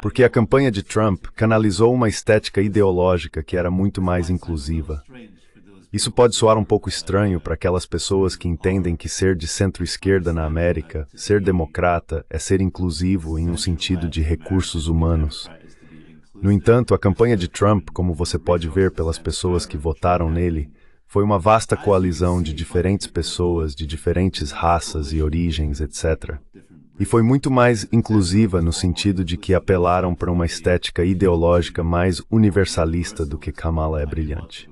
Porque a campanha de Trump canalizou uma estética ideológica que era muito mais inclusiva. Isso pode soar um pouco estranho para aquelas pessoas que entendem que ser de centro-esquerda na América, ser democrata, é ser inclusivo em um sentido de recursos humanos. No entanto, a campanha de Trump, como você pode ver pelas pessoas que votaram nele, foi uma vasta coalizão de diferentes pessoas, de diferentes raças e origens, etc. E foi muito mais inclusiva no sentido de que apelaram para uma estética ideológica mais universalista do que Kamala é brilhante.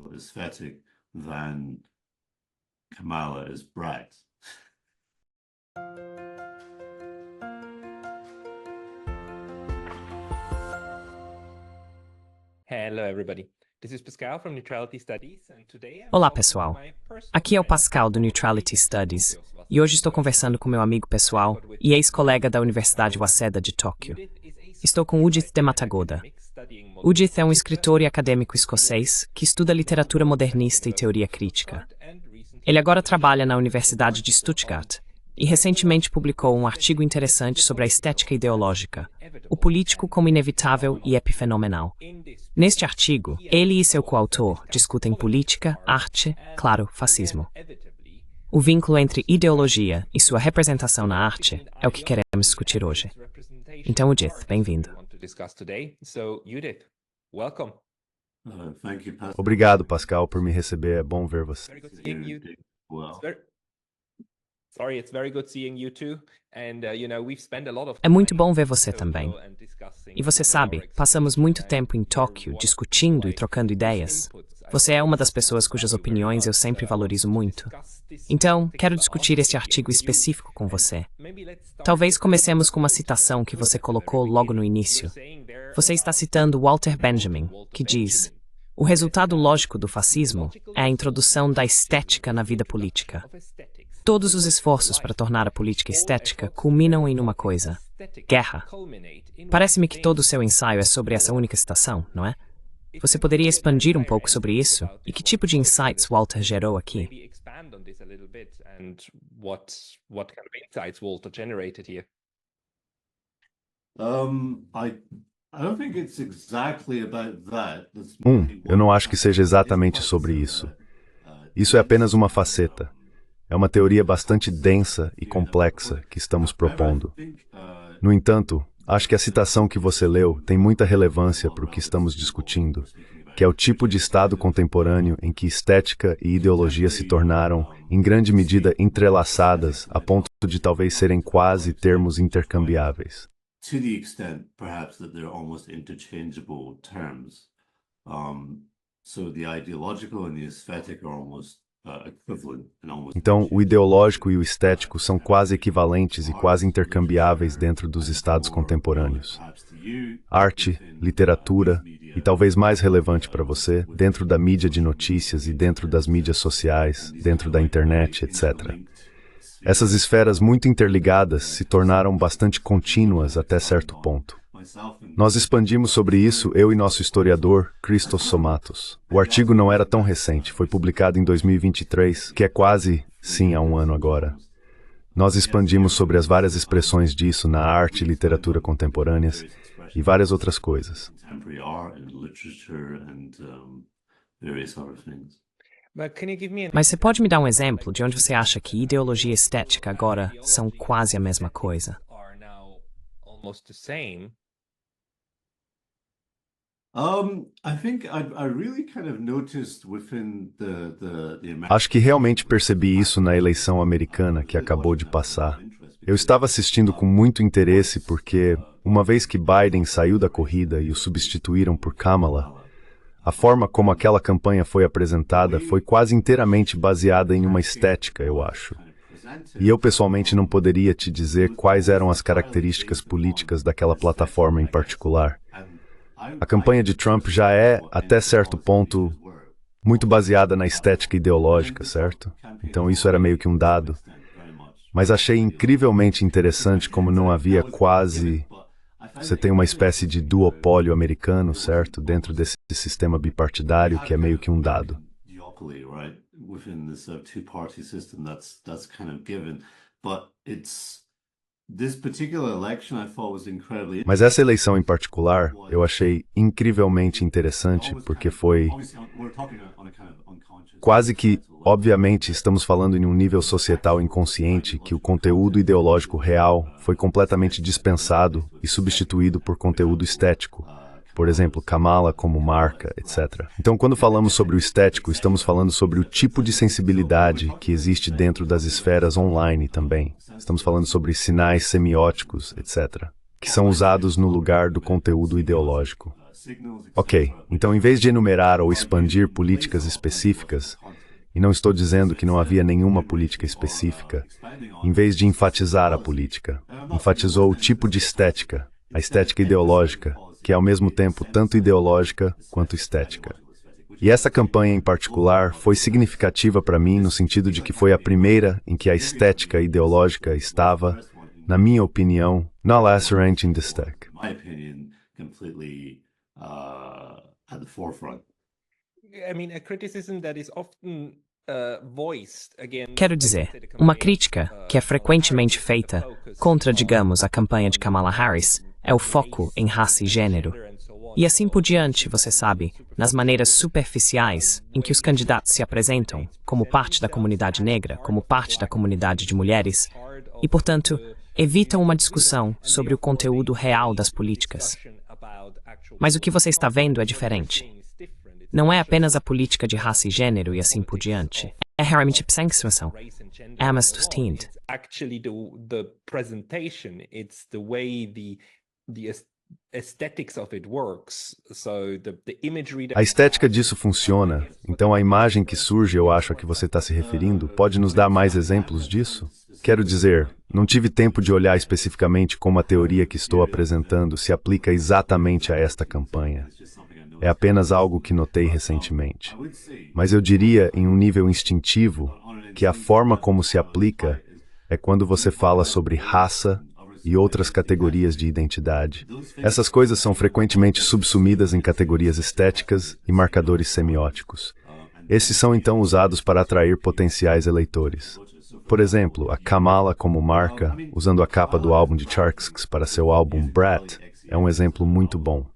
Hello, everybody. This is Pascal from Neutrality Studies, and today I'm Olá, talking pessoal. about my personal Aqui é o experience Pascal do with Neutrality Neutrality Studies e hoje estou conversando com meu amigo pessoal e ex-colega da Universidade Waseda de Tóquio. Estou com Udith de Matagoda. Udith é um escritor e acadêmico escocês que estuda literatura modernista e teoria crítica. Ele agora trabalha na Universidade de Stuttgart e recentemente publicou um artigo interessante sobre a estética ideológica, o político como inevitável e epifenomenal. Neste artigo, ele e seu coautor discutem política, arte, claro, fascismo. O vínculo entre ideologia e sua representação na arte é o que queremos discutir hoje. Então, Udith, bem-vindo. Obrigado, Pascal, por me receber. É bom ver você. É muito bom ver você também. E você sabe, passamos muito tempo em Tóquio discutindo e trocando ideias. Você é uma das pessoas cujas opiniões eu sempre valorizo muito. Então, quero discutir este artigo específico com você. Talvez comecemos com uma citação que você colocou logo no início. Você está citando Walter Benjamin, que diz: "O resultado lógico do fascismo é a introdução da estética na vida política." Todos os esforços para tornar a política estética culminam em uma coisa: guerra. Parece-me que todo o seu ensaio é sobre essa única citação, não é? Você poderia expandir um pouco sobre isso? E que tipo de insights Walter gerou aqui? Eu não acho que seja exatamente sobre isso. Isso é apenas uma faceta. É uma teoria bastante densa e complexa que estamos propondo. No entanto, acho que a citação que você leu tem muita relevância para o que estamos discutindo, que é o tipo de estado contemporâneo em que estética e ideologia se tornaram, em grande medida, entrelaçadas a ponto de talvez serem quase termos intercambiáveis. To the extent, perhaps, that they're almost interchangeable terms. So the ideological and the aesthetic are almost equivalent and almost. Então, o ideológico e o estético são quase equivalentes e quase intercambiáveis dentro dos estados contemporâneos. Arte, literatura e, talvez mais relevante para você, dentro da mídia de notícias e dentro das mídias sociais, dentro da internet, etc. Essas esferas muito interligadas se tornaram bastante contínuas até certo ponto. Nós expandimos sobre isso, eu e nosso historiador, Christos Somatos. O artigo não era tão recente, foi publicado em 2023, que é quase, sim, há um ano agora. Nós expandimos sobre as várias expressões disso na arte e literatura contemporâneas e várias outras coisas. Mas você pode me dar um exemplo de onde você acha que ideologia e estética agora são quase a mesma coisa? Acho que realmente percebi isso na eleição americana que acabou de passar. Eu estava assistindo com muito interesse porque, uma vez que Biden saiu da corrida e o substituíram por Kamala, a forma como aquela campanha foi apresentada foi quase inteiramente baseada em uma estética, eu acho. E eu pessoalmente não poderia te dizer quais eram as características políticas daquela plataforma em particular. A campanha de Trump já é, até certo ponto, muito baseada na estética ideológica, certo? Então isso era meio que um dado. Mas achei incrivelmente interessante como não havia quase... Você tem uma espécie de duopólio americano, certo? Dentro desse sistema bipartidário que é meio que um dado. Mas essa eleição em particular, eu achei incrivelmente interessante, porque foi quase que, obviamente, estamos falando em um nível societal inconsciente que o conteúdo ideológico real foi completamente dispensado e substituído por conteúdo estético. Por exemplo, Kamala como marca, etc. Então, quando falamos sobre o estético, estamos falando sobre o tipo de sensibilidade que existe dentro das esferas online também. Estamos falando sobre sinais semióticos, etc., que são usados no lugar do conteúdo ideológico. Ok, então em vez de enumerar ou expandir políticas específicas, e não estou dizendo que não havia nenhuma política específica, em vez de enfatizar a política, enfatizou o tipo de estética, a estética ideológica, que é ao mesmo tempo tanto ideológica quanto estética. E essa campanha em particular foi significativa para mim no sentido de que foi a primeira em que a estética ideológica estava, na minha opinião, not lacerant in the stack. Quero dizer, uma crítica que é frequentemente feita contra, digamos, a campanha de Kamala Harris é o foco em raça e gênero. E assim por diante, você sabe, nas maneiras superficiais em que os candidatos se apresentam como parte da comunidade negra, como parte da comunidade de mulheres, e, portanto, evitam uma discussão sobre o conteúdo real das políticas. Mas o que você está vendo é diferente. Não é apenas a política de raça e gênero e assim por diante. É realmente pensão. É a mastustint. A estética disso funciona, então a imagem que surge, eu acho a que você está se referindo, pode nos dar mais exemplos disso? Quero dizer, não tive tempo de olhar especificamente como a teoria que estou apresentando se aplica exatamente a esta campanha. É apenas algo que notei recentemente. Mas eu diria, em um nível instintivo, que a forma como se aplica é quando você fala sobre raça e outras categorias de identidade. Essas coisas são frequentemente subsumidas em categorias estéticas e marcadores semióticos. Esses são então usados para atrair potenciais eleitores. Por exemplo, a Kamala como marca, usando a capa do álbum de Charkix para seu álbum Brat, é um exemplo muito bom.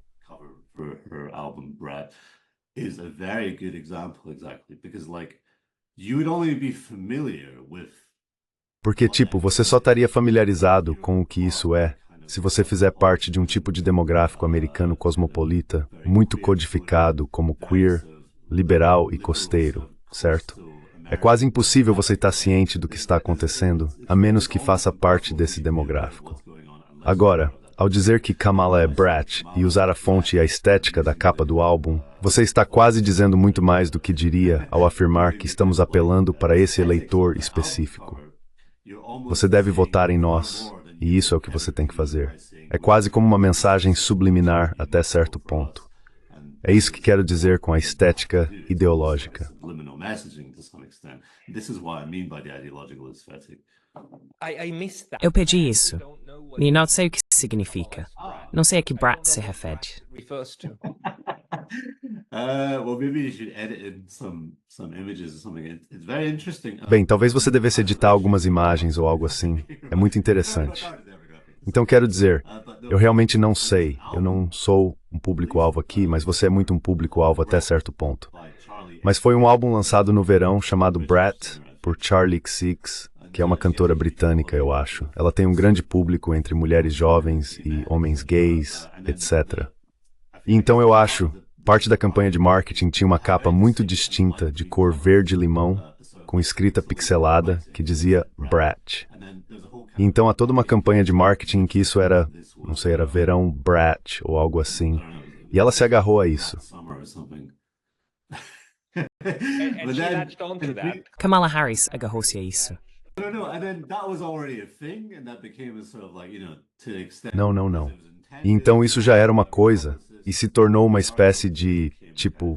Porque, você só estaria familiarizado com o que isso é se você fizer parte de um tipo de demográfico americano cosmopolita, muito codificado como queer, liberal e costeiro, certo? É quase impossível você estar ciente do que está acontecendo, a menos que faça parte desse demográfico. Agora, ao dizer que Kamala é brat e usar a fonte e a estética da capa do álbum, você está quase dizendo muito mais do que diria ao afirmar que estamos apelando para esse eleitor específico. Você deve votar em nós, e isso é o que você tem que fazer. É quase como uma mensagem subliminar até certo ponto. É isso que quero dizer com a estética ideológica. Eu pedi isso, e não sei o que significa. Não sei a que brat se refere. Bem, talvez você devesse editar algumas imagens ou algo assim. É muito interessante. Então quero dizer, eu realmente não sei. Eu não sou um público-alvo aqui, mas você é muito um público-alvo até certo ponto. Mas foi um álbum lançado no verão chamado Brat, por Charlie XCX, que é uma cantora britânica, eu acho. Ela tem um grande público entre mulheres jovens e homens gays, etc. E então eu acho, parte da campanha de marketing tinha uma capa muito distinta, de cor verde-limão, com escrita pixelada, que dizia Brat. E então há toda uma campanha de marketing em que isso era, não sei, era verão Brat ou algo assim. E ela se agarrou a isso. Kamala Harris agarrou-se a isso. Não. E então isso já era uma coisa, e se tornou uma espécie de,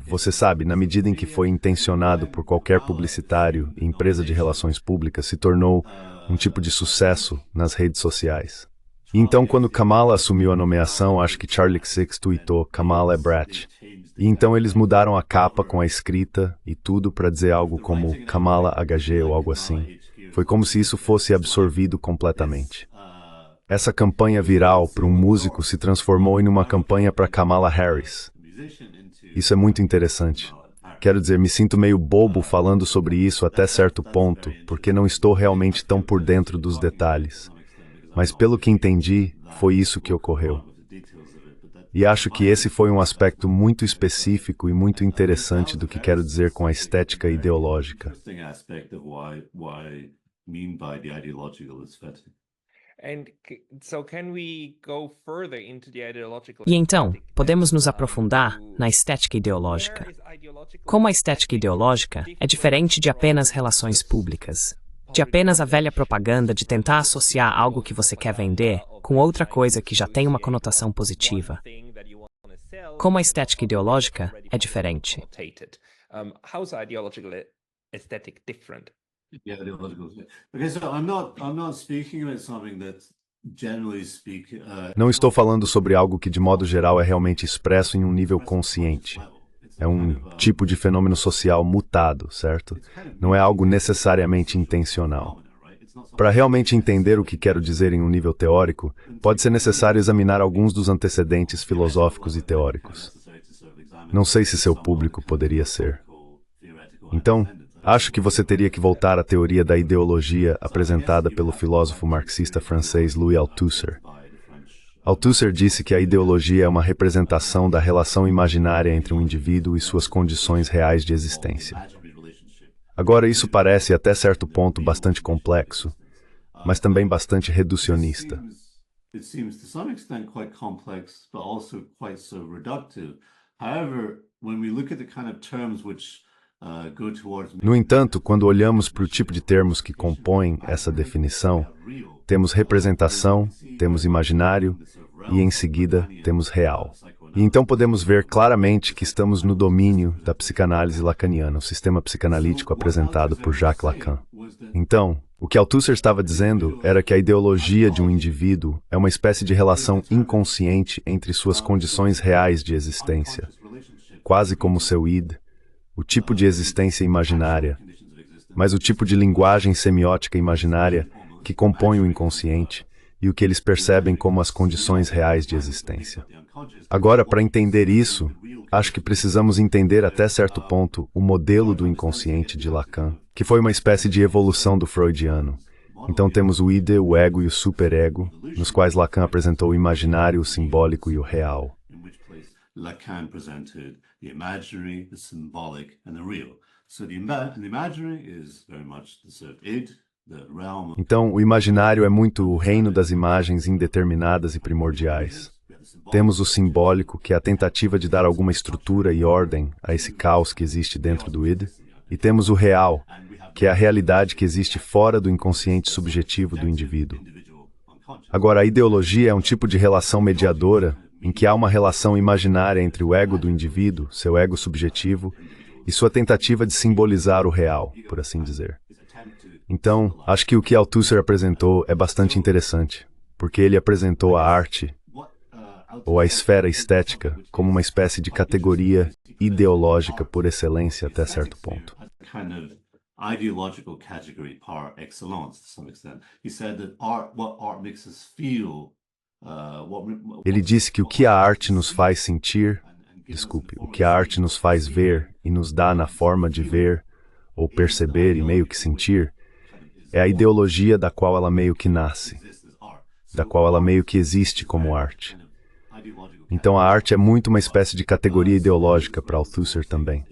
você sabe, na medida em que foi intencionado por qualquer publicitário e empresa de relações públicas, se tornou um tipo de sucesso nas redes sociais. E então, quando Kamala assumiu a nomeação, acho que Charlie XCX tweetou, Kamala é brat. E então eles mudaram a capa com a escrita e tudo para dizer algo como Kamala HG ou algo assim. Foi como se isso fosse absorvido completamente. essa campanha viral para um músico se transformou em uma campanha para Kamala Harris. Isso é muito interessante. Quero dizer, me sinto meio bobo falando sobre isso até certo ponto, porque não estou realmente tão por dentro dos detalhes. Mas pelo que entendi, foi isso que ocorreu. E acho que esse foi um aspecto muito específico e muito interessante do que quero dizer com a estética ideológica. E então, podemos nos aprofundar na estética ideológica. Como a estética ideológica é diferente de apenas relações públicas, de apenas a velha propaganda de tentar associar algo que você quer vender com outra coisa que já tem uma conotação positiva. Como a estética ideológica é diferente. Não estou falando sobre algo que de modo geral é realmente expresso em um nível consciente. É um tipo de fenômeno social mutado, certo? Não é algo necessariamente intencional. Para realmente entender o que quero dizer em um nível teórico, pode ser necessário examinar alguns dos antecedentes filosóficos e teóricos. Não sei se seu público poderia ser. Então, acho que você teria que voltar à teoria da ideologia apresentada pelo filósofo marxista francês Louis Althusser. Althusser disse que a ideologia é uma representação da relação imaginária entre um indivíduo e suas condições reais de existência. Agora, isso parece até certo ponto bastante complexo, mas também bastante reducionista. No entanto, quando olhamos para o tipo de termos que compõem essa definição, temos representação, temos imaginário e, em seguida, temos real. E então podemos ver claramente que estamos no domínio da psicanálise lacaniana, o sistema psicanalítico apresentado por Jacques Lacan. Então, o que Althusser estava dizendo era que a ideologia de um indivíduo é uma espécie de relação inconsciente entre suas condições reais de existência, quase como seu id, o tipo de existência imaginária, mas o tipo de linguagem semiótica imaginária que compõe o inconsciente e o que eles percebem como as condições reais de existência. Agora, para entender isso, acho que precisamos entender até certo ponto o modelo do inconsciente de Lacan, que foi uma espécie de evolução do freudiano. Então temos o id, o ego e o superego, nos quais Lacan apresentou o imaginário, o simbólico e o real. Lacan presented the imaginary, the symbolic, and the real. So the imaginary is very much the sort of id, the realm. Então, o imaginário é muito o reino das imagens indeterminadas e primordiais. Temos o simbólico, que é a tentativa de dar alguma estrutura e ordem a esse caos que existe dentro do id, e temos o real, que é a realidade que existe fora do inconsciente subjetivo do indivíduo. Agora, a ideologia é um tipo de relação mediadora em que há uma relação imaginária entre o ego do indivíduo, seu ego subjetivo, e sua tentativa de simbolizar o real, por assim dizer. Então, acho que o que Althusser apresentou é bastante interessante, porque ele apresentou a arte, ou a esfera estética, como uma espécie de categoria ideológica por excelência até certo ponto. Ideological category par excellence, to some extent. He said that what art makes us feel. Ele disse que o que a arte nos faz sentir, o que a arte nos faz ver e nos dá na forma de ver, ou perceber e meio que sentir, é a ideologia da qual ela meio que nasce, da qual ela meio que existe como arte. Então a arte é muito uma espécie de categoria ideológica para Althusser também.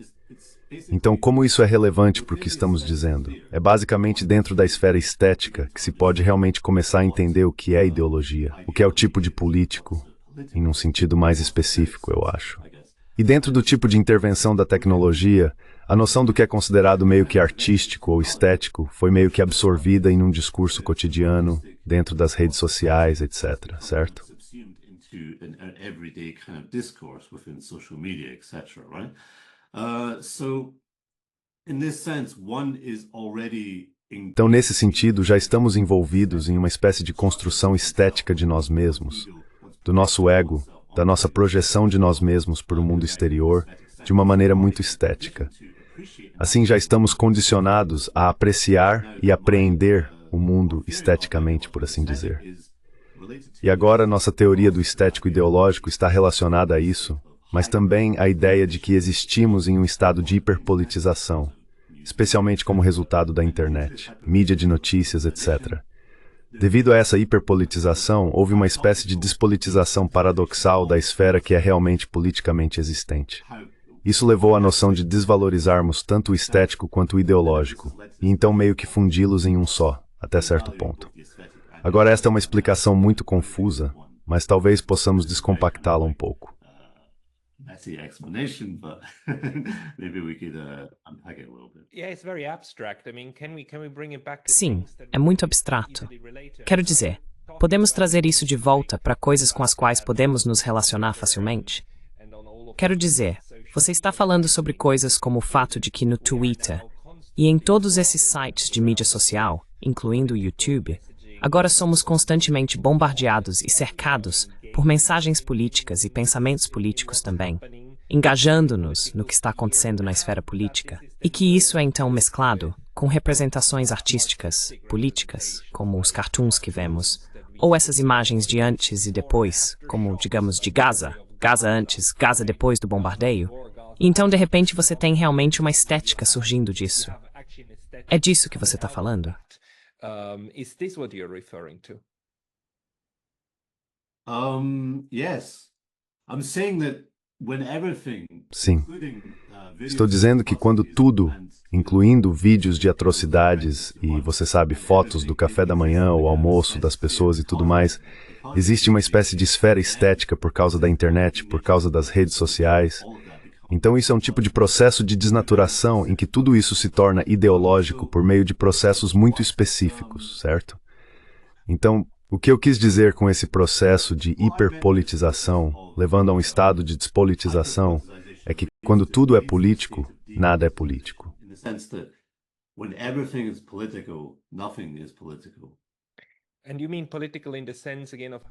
Então, como isso é relevante para o que estamos dizendo? É basicamente dentro da esfera estética que se pode realmente começar a entender o que é ideologia, o que é o tipo de político, em um sentido mais específico, eu acho. E dentro do tipo de intervenção da tecnologia, a noção do que é considerado meio que artístico ou estético foi meio que absorvida em um discurso cotidiano, dentro das redes sociais, etc., certo? Então, nesse sentido, já estamos envolvidos em uma espécie de construção estética de nós mesmos, do nosso ego, da nossa projeção de nós mesmos para o mundo exterior, de uma maneira muito estética. Assim, já estamos condicionados a apreciar e apreender o mundo esteticamente, por assim dizer. E agora nossa teoria do estético ideológico está relacionada a isso, mas também a ideia de que existimos em um estado de hiperpolitização, especialmente como resultado da internet, mídia de notícias, etc. Devido a essa hiperpolitização, houve uma espécie de despolitização paradoxal da esfera que é realmente politicamente existente. Isso levou à noção de desvalorizarmos tanto o estético quanto o ideológico, e então meio que fundi-los em um só, até certo ponto. Agora esta é uma explicação muito confusa, mas talvez possamos descompactá-la um pouco. Sim, é muito abstrato. Quero dizer, podemos trazer isso de volta para coisas com as quais podemos nos relacionar facilmente? Quero dizer, você está falando sobre coisas como o fato de que no Twitter e em todos esses sites de mídia social, incluindo o YouTube, agora somos constantemente bombardeados e cercados por mensagens políticas e pensamentos políticos também, engajando-nos no que está acontecendo na esfera política, e que isso é então mesclado com representações artísticas, políticas, como os cartoons que vemos, ou essas imagens de antes e depois, como, digamos, de Gaza, Gaza antes, Gaza depois do bombardeio, e então de repente você tem realmente uma estética surgindo disso. É disso que você está falando? Is this what you're referring to? Yes. I'm saying that when everything, Sim. Estou dizendo que quando tudo, incluindo vídeos de atrocidades e, você sabe, fotos do café da manhã, o almoço das pessoas e tudo mais, existe uma espécie de esfera estética por causa da internet, por causa das redes sociais. Então isso é um tipo de processo de desnaturação em que tudo isso se torna ideológico por meio de processos muito específicos, certo? Então, o que eu quis dizer com esse processo de hiperpolitização, levando a um estado de despolitização, é que quando tudo é político, nada é político.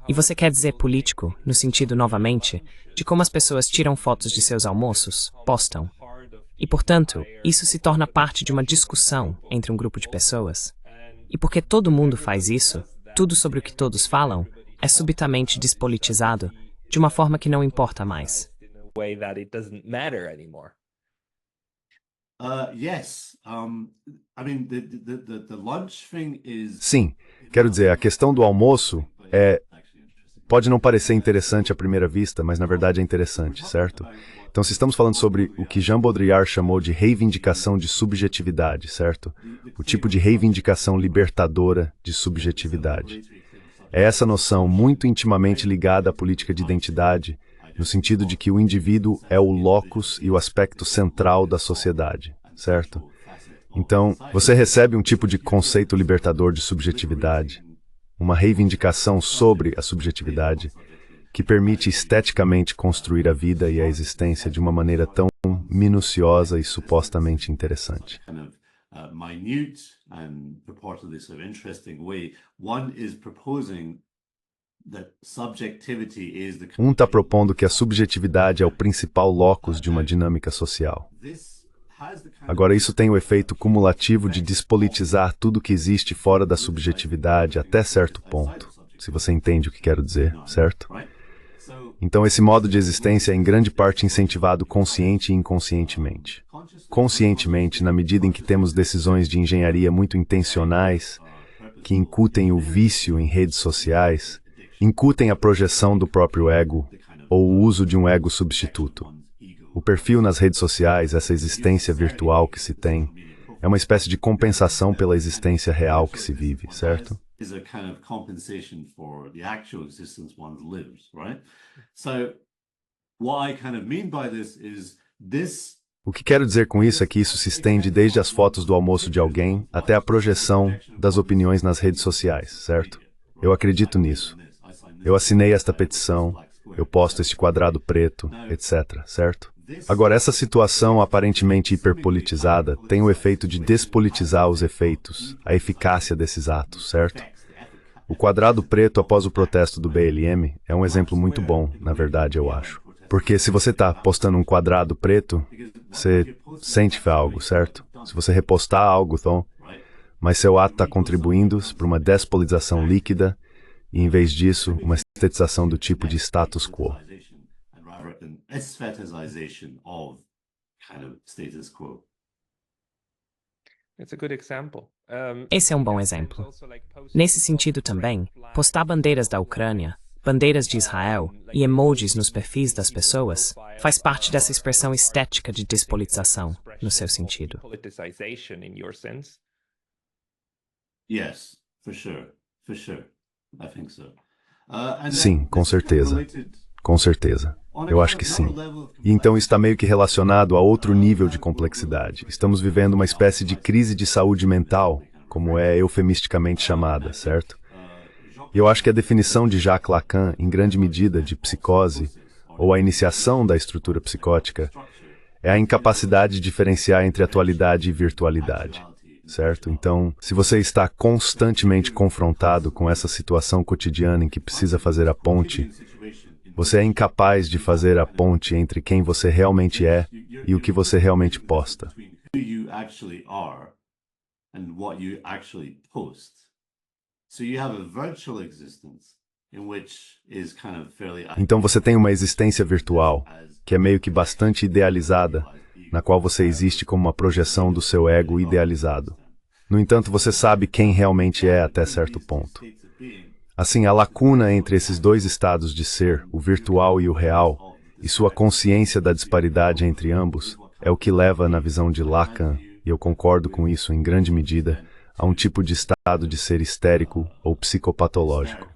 E você quer dizer político, no sentido, novamente, de como as pessoas tiram fotos de seus almoços, postam. E, portanto, isso se torna parte de uma discussão entre um grupo de pessoas. E porque todo mundo faz isso, tudo sobre o que todos falam é subitamente despolitizado, de uma forma que não importa mais. Sim, quero dizer, a questão do almoço pode não parecer interessante à primeira vista, mas na verdade é interessante, certo? Então, se estamos falando sobre o que Jean Baudrillard chamou de reivindicação de subjetividade, certo? O tipo de reivindicação libertadora de subjetividade. É essa noção muito intimamente ligada à política de identidade, no sentido de que o indivíduo é o locus e o aspecto central da sociedade, certo? Então, você recebe um tipo de conceito libertador de subjetividade, uma reivindicação sobre a subjetividade, que permite esteticamente construir a vida e a existência de uma maneira tão minuciosa e supostamente interessante. Um está propondo que a subjetividade é o principal locus de uma dinâmica social. Agora, isso tem o efeito cumulativo de despolitizar tudo que existe fora da subjetividade até certo ponto, se você entende o que quero dizer, certo? Então, esse modo de existência é em grande parte incentivado consciente e inconscientemente. Conscientemente, na medida em que temos decisões de engenharia muito intencionais, que incutem o vício em redes sociais, incutem a projeção do próprio ego, ou o uso de um ego substituto. O perfil nas redes sociais, essa existência virtual que se tem, é uma espécie de compensação pela existência real que se vive, certo? O que quero dizer com isso é que isso se estende desde as fotos do almoço de alguém até a projeção das opiniões nas redes sociais, certo? Eu acredito nisso. Eu assinei esta petição, eu posto este quadrado preto, etc., certo? Agora, essa situação aparentemente hiperpolitizada tem o efeito de despolitizar os efeitos, a eficácia desses atos, certo? O quadrado preto após o protesto do BLM é um exemplo muito bom, na verdade, eu acho. Porque se você está postando um quadrado preto, você sente algo, certo? Se você repostar algo, então, mas seu ato está contribuindo para uma despolitização líquida e, em vez disso, uma estetização do tipo de status quo. Esse é um bom exemplo. Nesse sentido também, postar bandeiras da Ucrânia, bandeiras de Israel e emojis nos perfis das pessoas faz parte dessa expressão estética de despolitização, no seu sentido. Sim, com certeza. Com certeza. Eu acho que sim. E então está meio que relacionado a outro nível de complexidade. Estamos vivendo uma espécie de crise de saúde mental, como é eufemisticamente chamada, certo? E eu acho que a definição de Jacques Lacan, em grande medida, de psicose, ou a iniciação da estrutura psicótica, é a incapacidade de diferenciar entre atualidade e virtualidade, certo? Então, se você está constantemente confrontado com essa situação cotidiana em que precisa fazer a ponte, você é incapaz de fazer a ponte entre quem você realmente é e o que você realmente posta. Então você tem uma existência virtual, que é meio que bastante idealizada, na qual você existe como uma projeção do seu ego idealizado. No entanto, você sabe quem realmente é até certo ponto. Assim, a lacuna entre esses dois estados de ser, o virtual e o real, e sua consciência da disparidade entre ambos, é o que leva, na visão de Lacan, e eu concordo com isso em grande medida, a um tipo de estado de ser histérico ou psicopatológico.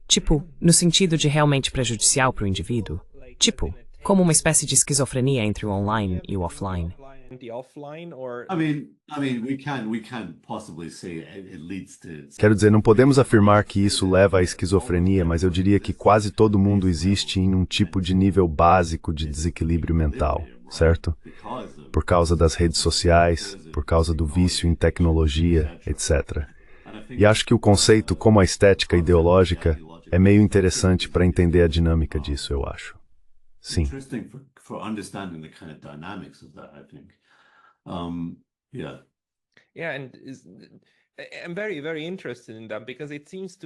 Tipo, no sentido de realmente prejudicial para o indivíduo? Tipo, como uma espécie de esquizofrenia entre o online e o offline? Quero dizer, não podemos afirmar que isso leva à esquizofrenia, mas eu diria que quase todo mundo existe em um tipo de nível básico de desequilíbrio mental, certo? Por causa das redes sociais, por causa do vício em tecnologia, etc. E acho que o conceito como a estética ideológica é meio interessante para entender a dinâmica disso, eu acho. Sim.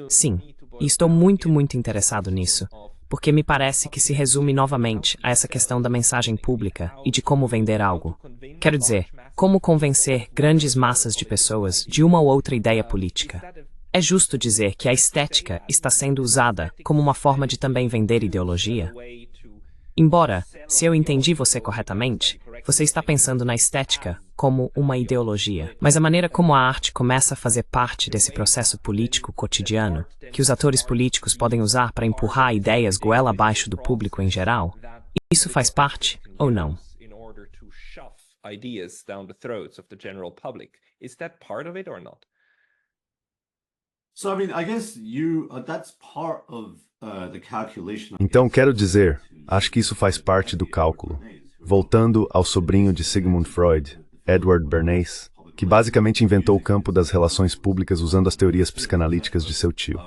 Sim, e estou muito interessado nisso, porque me parece que se resume novamente a essa questão da mensagem pública e de como vender algo. Quero dizer, como convencer grandes massas de pessoas de uma ou outra ideia política. É justo dizer que a estética está sendo usada como uma forma de também vender ideologia? Embora, se eu entendi você corretamente, você está pensando na estética como uma ideologia. Mas a maneira como a arte começa a fazer parte desse processo político cotidiano, que os atores políticos podem usar para empurrar ideias goela abaixo do público em geral, isso faz parte ou não? Então, quero dizer, acho que isso faz parte do cálculo. Voltando ao sobrinho de Sigmund Freud, Edward Bernays, que basicamente inventou o campo das relações públicas usando as teorias psicanalíticas de seu tio.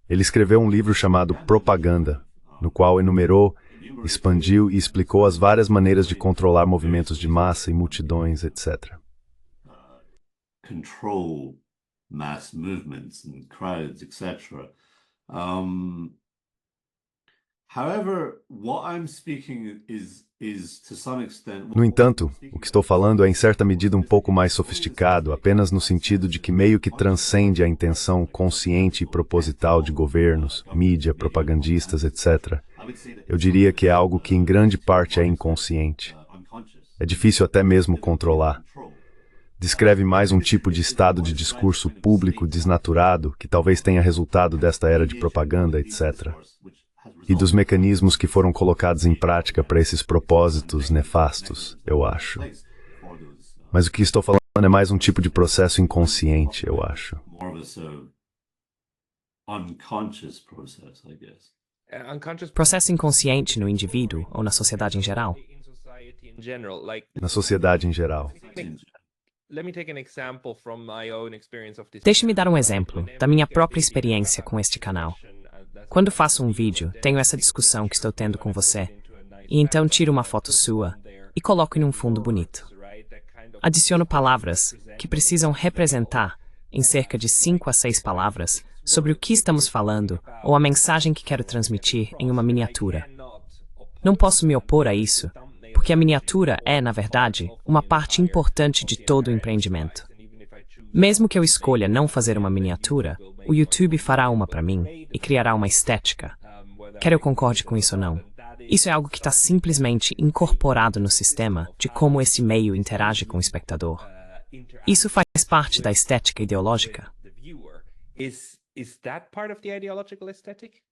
Ele escreveu um livro chamado Propaganda, no qual enumerou, expandiu e explicou as várias maneiras de controlar movimentos de massa e multidões, etc. Control mass movements and crowds, etc. However, what I'm speaking is to some extent. No entanto, o que estou falando é em certa medida um pouco mais sofisticado, apenas no sentido de que meio que transcende a intenção consciente e proposital de governos, mídia, propagandistas, etc. Eu diria que é algo que em grande parte é inconsciente. É difícil até mesmo controlar. Descreve mais um tipo de estado de discurso público desnaturado que talvez tenha resultado desta era de propaganda, etc. E dos mecanismos que foram colocados em prática para esses propósitos nefastos, eu acho. Mas o que estou falando é mais um tipo de processo inconsciente, eu acho. Processo inconsciente no indivíduo ou na sociedade em geral? Na sociedade em geral. Deixe-me dar um exemplo da minha própria experiência com este canal. Quando faço um vídeo, tenho essa discussão que estou tendo com você, e então tiro uma foto sua e coloco em um fundo bonito. Adiciono palavras que precisam representar, em cerca de 5 a 6 palavras, sobre o que estamos falando ou a mensagem que quero transmitir em uma miniatura. Não posso me opor a isso, porque a miniatura é, na verdade, uma parte importante de todo o empreendimento. Mesmo que eu escolha não fazer uma miniatura, o YouTube fará uma para mim e criará uma estética. Quer eu concorde com isso ou não? Isso é algo que está simplesmente incorporado no sistema de como esse meio interage com o espectador. Isso faz parte da estética ideológica. Is that part of the ideological aesthetic?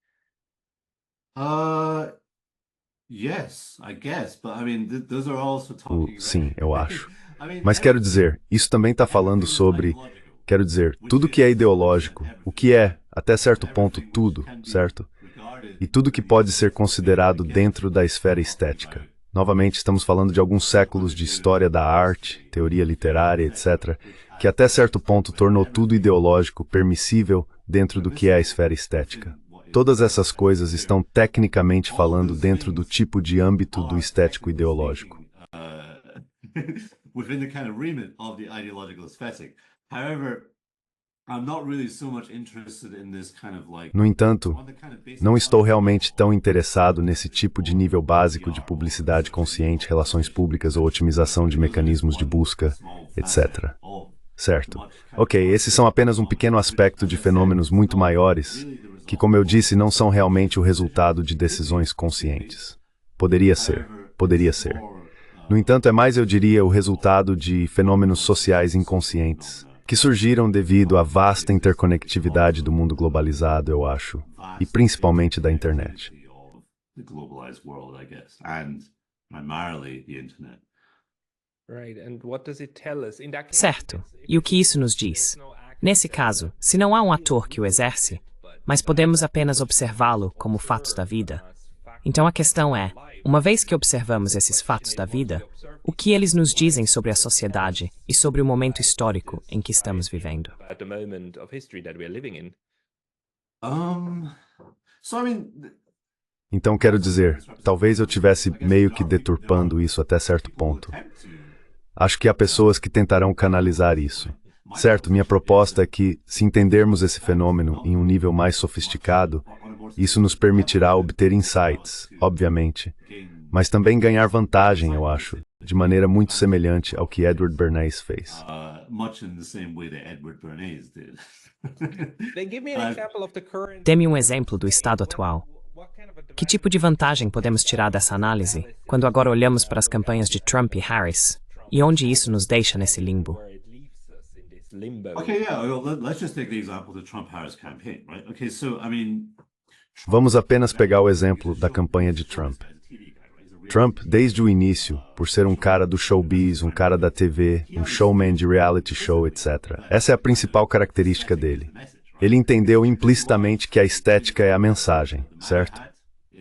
Yes, I guess, but I mean, those are also talking Sim, eu acho. Mas quero dizer, isso também está falando sobre, quero dizer, tudo que é ideológico, o que é, até certo ponto, tudo, certo? E tudo que pode ser considerado dentro da esfera estética. Novamente, estamos falando de alguns séculos de história da arte, teoria literária, etc., que até certo ponto tornou tudo ideológico, permissível, dentro do que é a esfera estética. Todas essas coisas estão tecnicamente falando dentro do tipo de âmbito do estético ideológico. Within the kind of remit of the ideological aesthetic. However, I'm not really so much interested in this kind of like. No entanto, não estou realmente tão interessado nesse tipo de nível básico de publicidade consciente, relações públicas ou otimização de mecanismos de busca, etc. Certo. Ok, esses são apenas um pequeno aspecto de fenômenos muito maiores, que, como eu disse, não são realmente o resultado de decisões conscientes. Poderia ser, poderia ser. No entanto, é mais, eu diria, o resultado de fenômenos sociais inconscientes, que surgiram devido à vasta interconectividade do mundo globalizado, eu acho, e principalmente da internet. Certo. E o que isso nos diz? Nesse caso, se não há um ator que o exerce, mas podemos apenas observá-lo como fatos da vida, então a questão é, uma vez que observamos esses fatos da vida, o que eles nos dizem sobre a sociedade e sobre o momento histórico em que estamos vivendo? Então quero dizer, talvez eu tivesse meio que deturpando isso até certo ponto. Acho que há pessoas que tentarão canalizar isso. Certo, minha proposta é que, se entendermos esse fenômeno em um nível mais sofisticado, isso nos permitirá obter insights, obviamente, mas também ganhar vantagem, eu acho, de maneira muito semelhante ao que Edward Bernays fez. Dê-me um exemplo do estado atual. Que tipo de vantagem podemos tirar dessa análise, quando agora olhamos para as campanhas de Trump e Harris, e onde isso nos deixa nesse limbo? Vamos apenas pegar o exemplo da campanha de Trump. Trump, desde o início, por ser um cara do showbiz, um cara da TV, um showman de reality show, etc. Essa é a principal característica dele. Ele entendeu implicitamente que a estética é a mensagem, certo?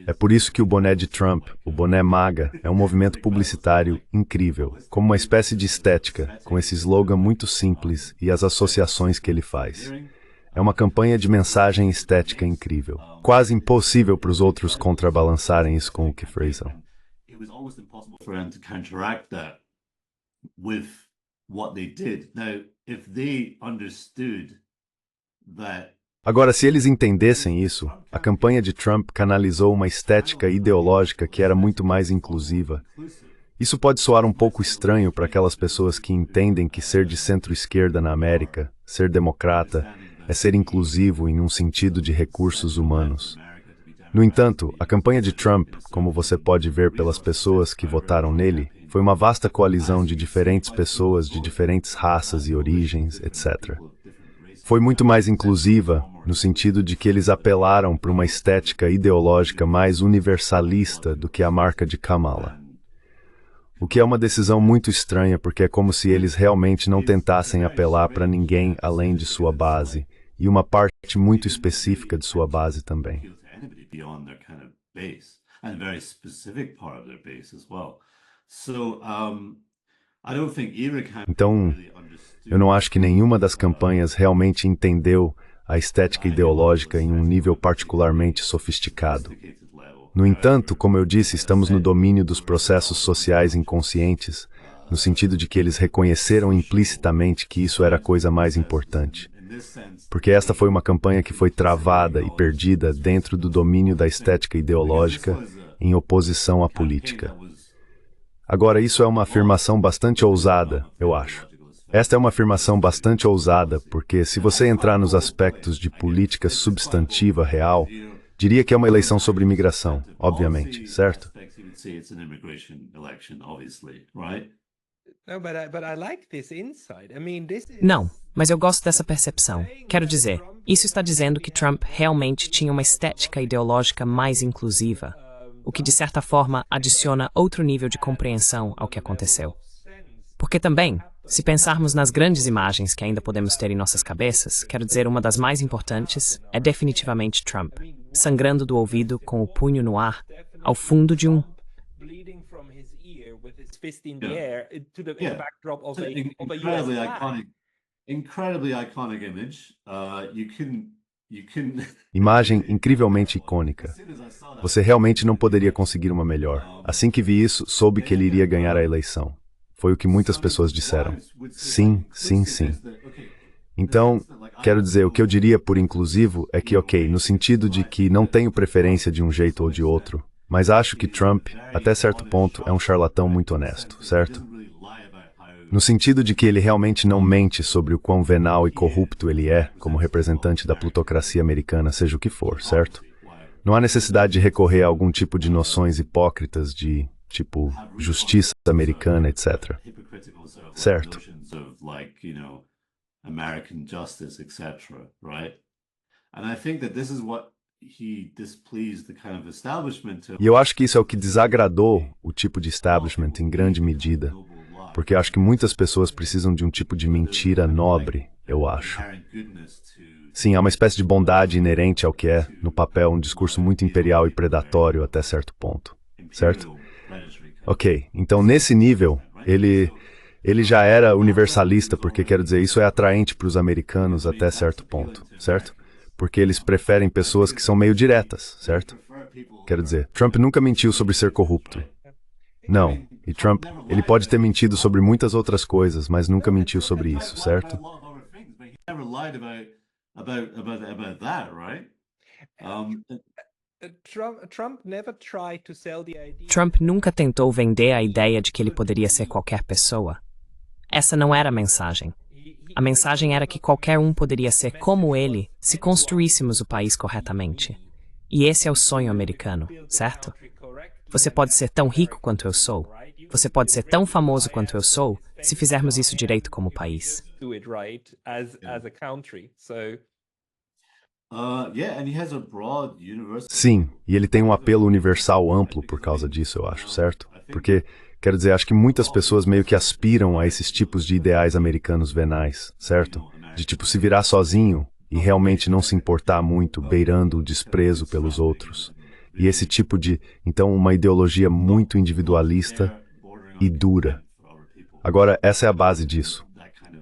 É por isso que o boné de Trump, o boné MAGA, é um movimento publicitário incrível, como uma espécie de estética, com esse slogan muito simples e as associações que ele faz. É uma campanha de mensagem estética incrível. Quase impossível para os outros contrabalançarem isso com o que fazem. Agora, se eles entendessem isso, a campanha de Trump canalizou uma estética ideológica que era muito mais inclusiva. Isso pode soar um pouco estranho para aquelas pessoas que entendem que ser de centro-esquerda na América, ser democrata, é ser inclusivo em um sentido de recursos humanos. No entanto, a campanha de Trump, como você pode ver pelas pessoas que votaram nele, foi uma vasta coalizão de diferentes pessoas de diferentes raças e origens, etc. Foi muito mais inclusiva, no sentido de que eles apelaram para uma estética ideológica mais universalista do que a marca de Kamala. O que é uma decisão muito estranha, porque é como se eles realmente não tentassem apelar para ninguém além de sua base, e uma parte muito específica de sua base também. Então, eu não acho que nenhuma das campanhas realmente entendeu a estética ideológica em um nível particularmente sofisticado. No entanto, como eu disse, estamos no domínio dos processos sociais inconscientes, no sentido de que eles reconheceram implicitamente que isso era a coisa mais importante. Porque esta foi uma campanha que foi travada e perdida dentro do domínio da estética ideológica em oposição à política. Agora, isso é uma afirmação bastante ousada, eu acho. Esta é uma afirmação bastante ousada, porque se você entrar nos aspectos de política substantiva real, diria que é uma eleição sobre imigração, obviamente, certo? Não, mas eu gosto dessa percepção. Quero dizer, isso está dizendo que Trump realmente tinha uma estética ideológica mais inclusiva, o que de certa forma adiciona outro nível de compreensão ao que aconteceu. Porque também, se pensarmos nas grandes imagens que ainda podemos ter em nossas cabeças, quero dizer, uma das mais importantes é definitivamente Trump, sangrando do ouvido com o punho no ar, ao fundo de um... Incredibly iconic image. Imagem incrivelmente icônica. Você realmente não poderia conseguir uma melhor. Assim que vi isso, soube que ele iria ganhar a eleição. Foi o que muitas pessoas disseram. Sim, sim, sim. Então, quero dizer, o que eu diria por inclusivo é que, ok, no sentido de que não tenho preferência de um jeito ou de outro, mas acho que Trump, até certo ponto, é um charlatão muito honesto, certo? No sentido de que ele realmente não mente sobre o quão venal e corrupto ele é, como representante da plutocracia americana, seja o que for, certo? Não há necessidade de recorrer a algum tipo de noções hipócritas de, tipo, justiça americana, etc. Certo. American justice, etc., right? And I think that this is what he displeased the kind of establishment. E eu acho que isso é o que desagradou o tipo de establishment em grande medida, porque eu acho que muitas pessoas precisam de um tipo de mentira nobre, eu acho. Sim, há uma espécie de bondade inerente ao que é, no papel, um discurso muito imperial e predatório até certo ponto, certo? Ok, então nesse nível, ele já era universalista, porque, quero dizer, isso é atraente para os americanos até certo ponto, certo? Porque eles preferem pessoas que são meio diretas, certo? Quero dizer, Trump nunca mentiu sobre ser corrupto. Não, e Trump, ele pode ter mentido sobre muitas outras coisas, mas nunca mentiu sobre isso, certo? Trump nunca tentou vender a ideia de que ele poderia ser qualquer pessoa. Essa não era a mensagem. A mensagem era que qualquer um poderia ser como ele se construíssemos o país corretamente. E esse é o sonho americano, certo? Você pode ser tão rico quanto eu sou. Você pode ser tão famoso quanto eu sou, se fizermos isso direito como país. Sim, e ele tem um apelo universal amplo por causa disso, eu acho, certo? Porque, quero dizer, acho que muitas pessoas meio que aspiram a esses tipos de ideais americanos venais, certo? De tipo se virar sozinho e realmente não se importar muito, beirando o desprezo pelos outros. E esse tipo de, então, uma ideologia muito individualista e dura. Agora, essa é a base disso.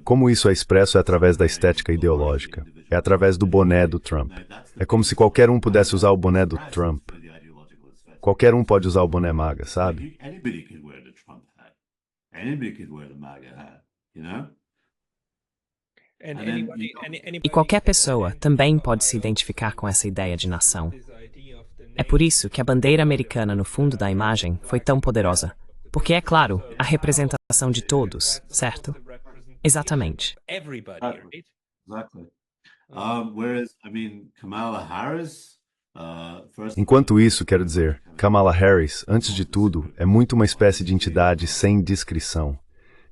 Como isso é expresso é através da estética ideológica. É através do boné do Trump. É como se qualquer um pudesse usar o boné do Trump. Qualquer um pode usar o boné MAGA, sabe? E qualquer pessoa também pode se identificar com essa ideia de nação. É por isso que a bandeira americana no fundo da imagem foi tão poderosa. Porque, é claro, a representação de todos, certo? Exatamente. Enquanto isso, quero dizer, Kamala Harris, antes de tudo, é muito uma espécie de entidade sem descrição.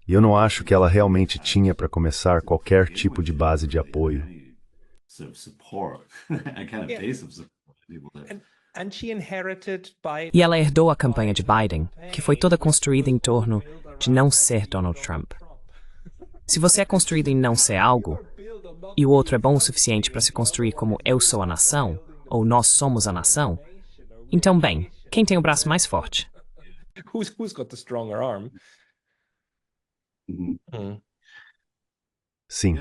E eu não acho que ela realmente tinha, para começar, qualquer tipo de base de apoio. E ela herdou a campanha de Biden, que foi toda construída em torno de não ser Donald Trump. Se você é construído em não ser algo, e o outro é bom o suficiente para se construir como eu sou a nação, ou nós somos a nação, então, bem, quem tem o braço mais forte? Sim.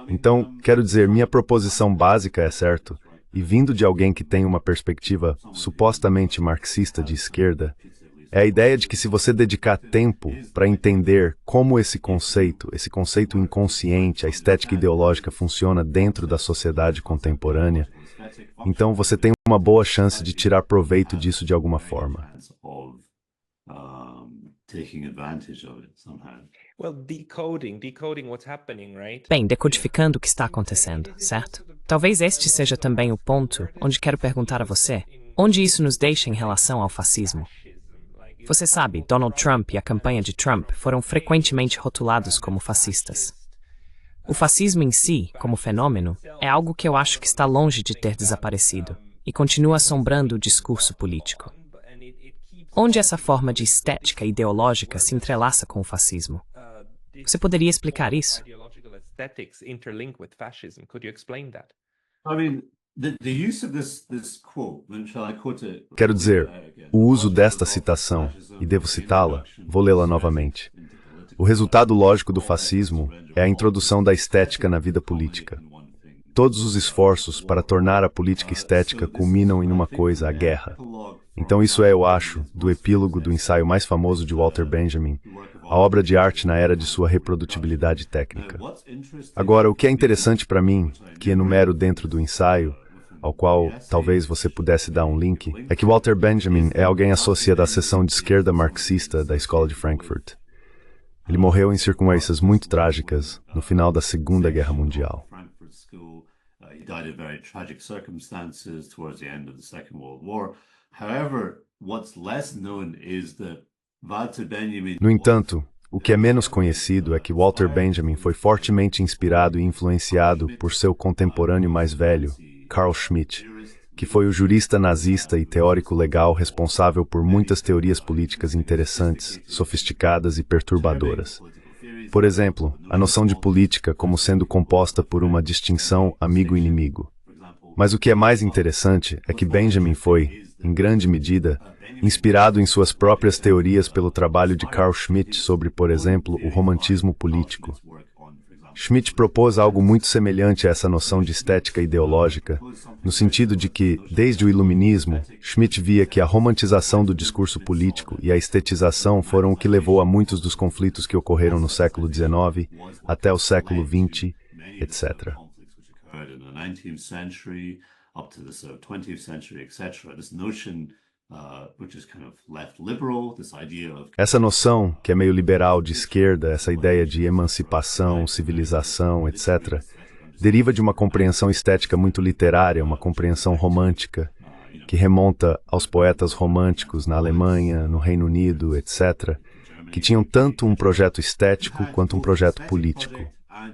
Então, quero dizer, minha proposição básica é certo, e vindo de alguém que tem uma perspectiva supostamente marxista de esquerda, É a ideia de que se você dedicar tempo para entender como esse conceito inconsciente, a estética ideológica funciona dentro da sociedade contemporânea, então você tem uma boa chance de tirar proveito disso de alguma forma. Bem, decodificando o que está acontecendo, certo? Talvez este seja também o ponto onde quero perguntar a você, onde isso nos deixa em relação ao fascismo? Você sabe, Donald Trump e a campanha de Trump foram frequentemente rotulados como fascistas. O fascismo em si, como fenômeno, é algo que eu acho que está longe de ter desaparecido e continua assombrando o discurso político. Onde essa forma de estética ideológica se entrelaça com o fascismo? Você poderia explicar isso? Quero dizer, o uso desta citação, e devo citá-la, vou lê-la novamente. O resultado lógico do fascismo é a introdução da estética na vida política. Todos os esforços para tornar a política estética culminam em uma coisa, a guerra. Então isso é, eu acho, do epílogo do ensaio mais famoso de Walter Benjamin, a obra de arte na era de sua reprodutibilidade técnica. Agora, o que é interessante para mim, que enumero dentro do ensaio, ao qual talvez você pudesse dar um link, é que Walter Benjamin é alguém associado à seção de esquerda marxista da Escola de Frankfurt. Ele morreu em circunstâncias muito trágicas no final da Segunda Guerra Mundial. No entanto, o que é menos conhecido é que Walter Benjamin foi fortemente inspirado e influenciado por seu contemporâneo mais velho, Carl Schmitt, que foi o jurista nazista e teórico legal responsável por muitas teorias políticas interessantes, sofisticadas e perturbadoras. Por exemplo, a noção de política como sendo composta por uma distinção amigo-inimigo. Mas o que é mais interessante é que Benjamin foi, em grande medida, inspirado em suas próprias teorias pelo trabalho de Carl Schmitt sobre, por exemplo, o romantismo político. Schmitt propôs algo muito semelhante a essa noção de estética ideológica, no sentido de que, desde o Iluminismo, Schmitt via que a romantização do discurso político e a estetização foram o que levou a muitos dos conflitos que ocorreram no século XIX até o século XX, etc. Essa noção, que é meio liberal de esquerda, essa ideia de emancipação, civilização, etc., deriva de uma compreensão estética muito literária, uma compreensão romântica, que remonta aos poetas românticos na Alemanha, no Reino Unido, etc., que tinham tanto um projeto estético quanto um projeto político.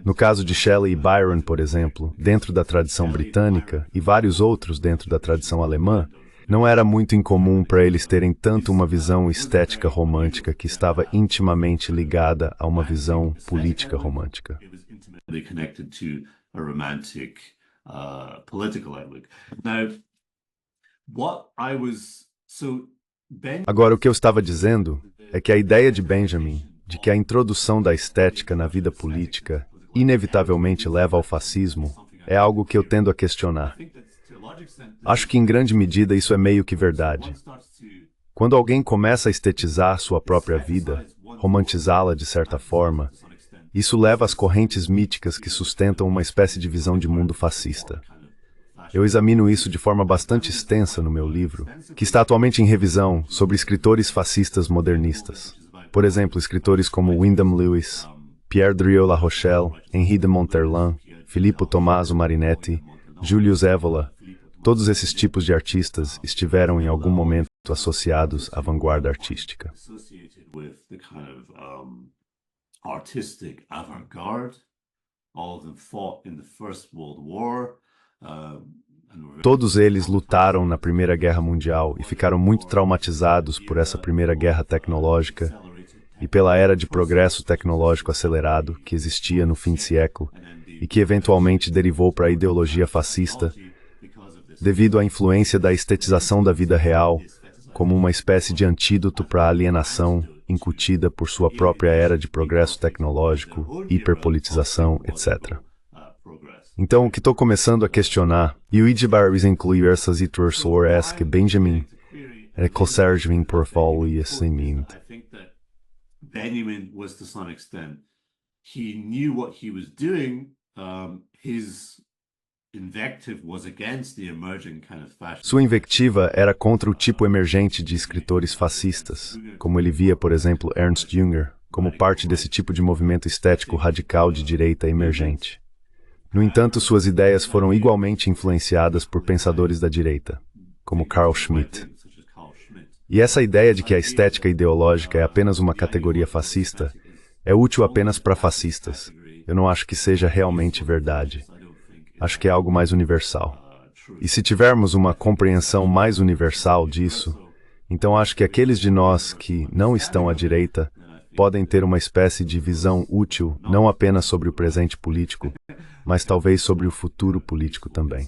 No caso de Shelley e Byron, por exemplo, dentro da tradição britânica, e vários outros dentro da tradição alemã, não era muito incomum para eles terem tanto uma visão estética romântica que estava intimamente ligada a uma visão política romântica. Agora, o que eu estava dizendo é que a ideia de Benjamin, de que a introdução da estética na vida política inevitavelmente leva ao fascismo, é algo que eu tendo a questionar. Acho que em grande medida isso é meio que verdade. Quando alguém começa a estetizar sua própria vida, romantizá-la de certa forma, isso leva às correntes míticas que sustentam uma espécie de visão de mundo fascista. Eu examino isso de forma bastante extensa no meu livro, que está atualmente em revisão sobre escritores fascistas modernistas. Por exemplo, escritores como Wyndham Lewis, Pierre Drieux-La Rochelle, Henri de Monterland, Filippo Tommaso Marinetti, Julius Evola. Todos esses tipos de artistas estiveram em algum momento associados à vanguarda artística. Todos eles lutaram na Primeira Guerra Mundial e ficaram muito traumatizados por essa Primeira Guerra Tecnológica e pela era de progresso tecnológico acelerado que existia no fim de século e que eventualmente derivou para a ideologia fascista, devido à influência da estetização da vida real como uma espécie de antídoto para a alienação incutida por sua própria era de progresso tecnológico, hiperpolitização, etc. Então, o que estou começando a questionar, e o Idjibar incluir essas iterações que Benjamin, conservem portfólio e assim. I think that Benjamin was, to some extent, he knew what he was doing. His invective was against the emerging kind of fascism. Sua invectiva era contra o tipo emergente de escritores fascistas, como ele via, por exemplo, Ernst Jünger, como parte desse tipo de movimento estético radical de direita emergente. No entanto, suas ideias foram igualmente influenciadas por pensadores da direita, como Carl Schmitt. E essa ideia de que a estética ideológica é apenas uma categoria fascista é útil apenas para fascistas. Eu não acho que seja realmente verdade. Acho que é algo mais universal. E se tivermos uma compreensão mais universal disso, então acho que aqueles de nós que não estão à direita podem ter uma espécie de visão útil não apenas sobre o presente político, mas talvez sobre o futuro político também.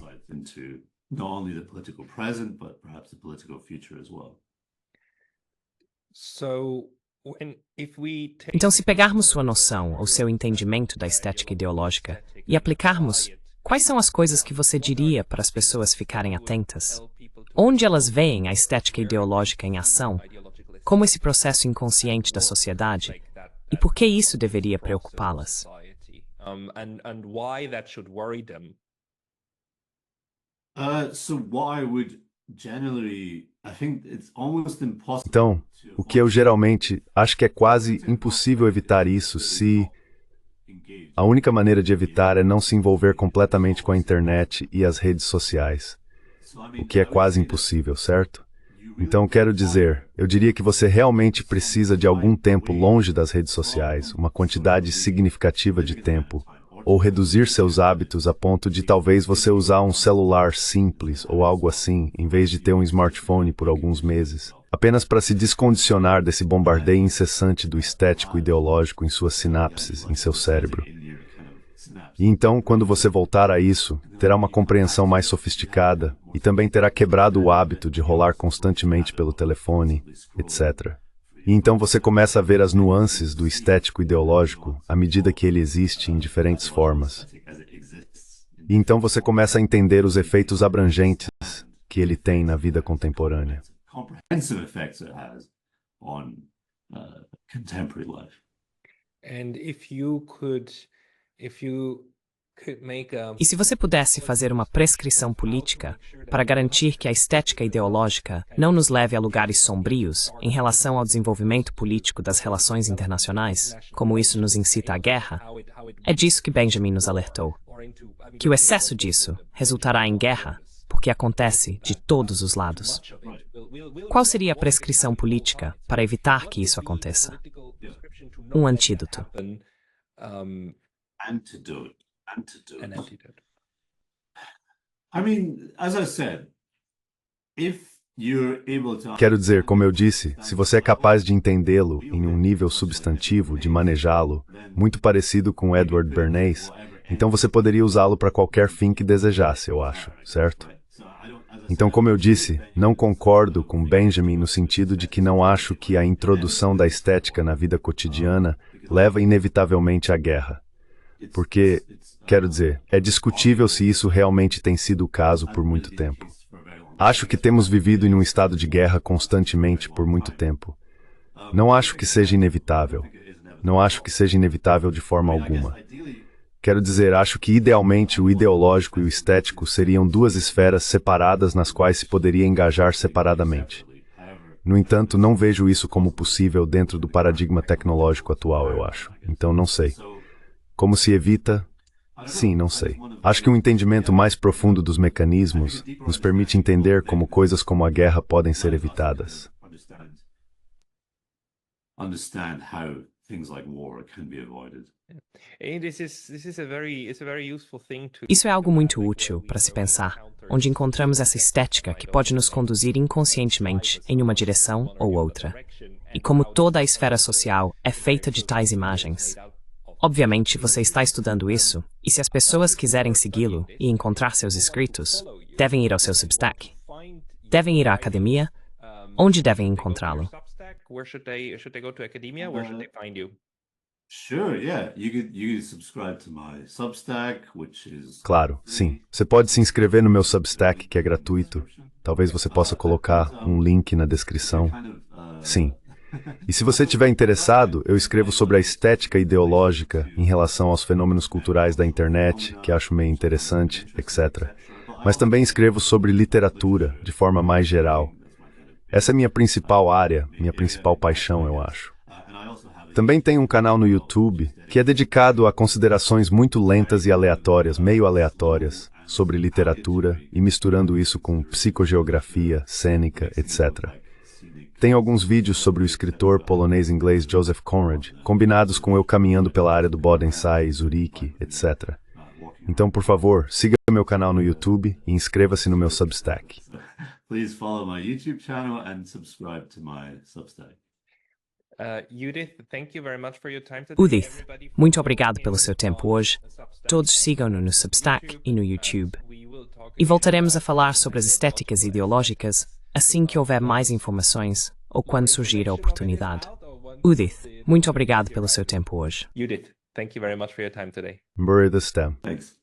Então, se pegarmos sua noção ou seu entendimento da estética ideológica e aplicarmos, quais são as coisas que você diria para as pessoas ficarem atentas? Onde elas veem a estética ideológica em ação? Como esse processo inconsciente da sociedade? E por que isso deveria preocupá-las? Então, o que eu geralmente acho que é quase impossível evitar isso se a única maneira de evitar é não se envolver completamente com a internet e as redes sociais, o que é quase impossível, certo? Então, quero dizer, eu diria que você realmente precisa de algum tempo longe das redes sociais, uma quantidade significativa de tempo, ou reduzir seus hábitos a ponto de talvez você usar um celular simples ou algo assim, em vez de ter um smartphone por alguns meses, apenas para se descondicionar desse bombardeio incessante do estético ideológico em suas sinapses, em seu cérebro. E então, quando você voltar a isso, terá uma compreensão mais sofisticada e também terá quebrado o hábito de rolar constantemente pelo telefone, etc. E então você começa a ver as nuances do estético ideológico à medida que ele existe em diferentes formas. E então você começa a entender os efeitos abrangentes que ele tem na vida contemporânea. E se você pudesse fazer uma prescrição política para garantir que a estética ideológica não nos leve a lugares sombrios em relação ao desenvolvimento político das relações internacionais, como isso nos incita à guerra, é disso que Benjamin nos alertou. Que o excesso disso resultará em guerra, porque acontece de todos os lados. Qual seria a prescrição política para evitar que isso aconteça? Um antídoto. Quero dizer, como eu disse, se você é capaz de entendê-lo em um nível substantivo, de manejá-lo, muito parecido com Edward Bernays, então você poderia usá-lo para qualquer fim que desejasse, eu acho, certo? Então, como eu disse, não concordo com Benjamin no sentido de que não acho que a introdução da estética na vida cotidiana leva inevitavelmente à guerra. Porque, quero dizer, é discutível se isso realmente tem sido o caso por muito tempo. Acho que temos vivido em um estado de guerra constantemente por muito tempo. Não acho que seja inevitável. Não acho que seja inevitável de forma alguma. Quero dizer, acho que idealmente o ideológico e o estético seriam duas esferas separadas nas quais se poderia engajar separadamente. No entanto, não vejo isso como possível dentro do paradigma tecnológico atual, eu acho. Então, não sei. Como se evita? Sim, não sei. Acho que um entendimento mais profundo dos mecanismos nos permite entender como coisas como a guerra podem ser evitadas. Isso é algo muito útil para se pensar, onde encontramos essa estética que pode nos conduzir inconscientemente em uma direção ou outra. E como toda a esfera social é feita de tais imagens. Obviamente, você está estudando isso, e se as pessoas quiserem segui-lo e encontrar seus escritos, devem ir ao seu Substack. Devem ir à academia. Onde devem encontrá-lo? Sure, yeah. You could subscribe to my Substack, which is Claro, sim. Você pode se inscrever no meu Substack, que é gratuito. Talvez você possa colocar um link na descrição. Sim. E se você estiver interessado, eu escrevo sobre a estética ideológica em relação aos fenômenos culturais da internet, que acho meio interessante, etc. Mas também escrevo sobre literatura, de forma mais geral. Essa é minha principal área, minha principal paixão, eu acho. Também tem um canal no YouTube que é dedicado a considerações muito lentas e aleatórias, meio aleatórias, sobre literatura e misturando isso com psicogeografia, cênica, etc. Tem alguns vídeos sobre o escritor polonês-inglês Joseph Conrad, combinados com eu caminhando pela área do Bodensee, Zurique, etc. Então, por favor, siga meu canal no YouTube e inscreva-se no meu Substack. Please follow my YouTube channel and subscribe to my Substack. Udith, muito obrigado pelo seu tempo hoje. Todos sigam-no no Substack e no YouTube. E voltaremos a falar sobre as estéticas ideológicas assim que houver mais informações ou quando surgir a oportunidade. Udith, muito obrigado pelo seu tempo hoje. Judith, thank you very much for your time today. Bury the stem. Thanks.